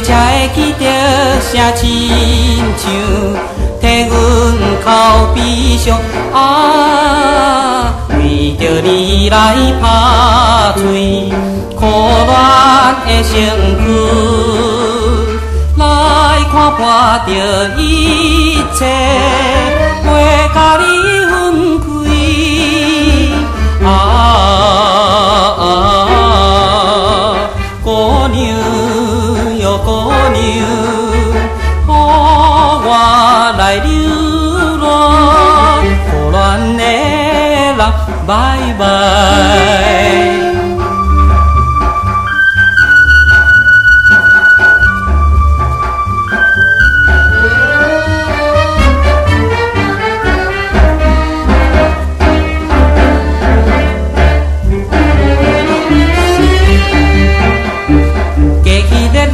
车会记着声亲像替阮哭悲伤啊，为着你来拍碎苦恋的身躯，来看破着一切，袂甲你分开啊，姑娘哟姑娘，予我来流浪，苦恋的人拜拜。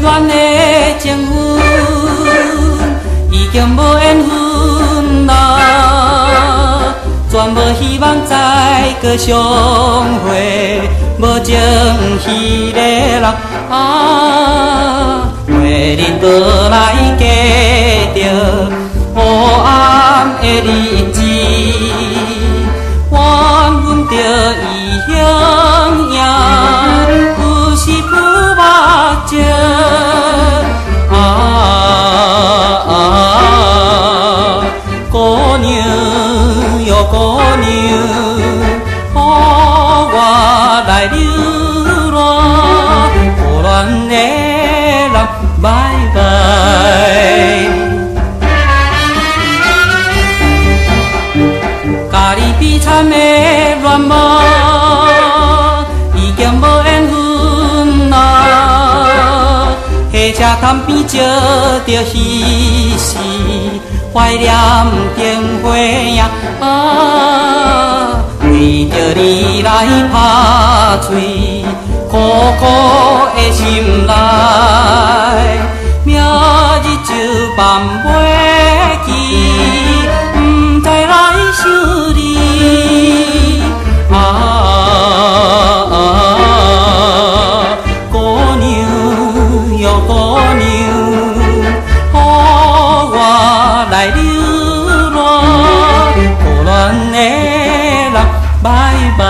恋的情分已经无缘分啦，全无希望再搁相会，无情彼个人啊，月日倒来加着黑暗的日子，缘分着异乡影，有时浮目镜。姑娘哟姑娘，予我来流浪，苦恋的人拜拜。家己悲惨的恋梦，已经无缘分啦。火车站边照着彼时。怀念灯火呀啊，为着你来拍碎苦苦的心内，明日就办袂记，不知来想你啊，姑娘哟姑娘。来流浪，苦恋的人拜拜。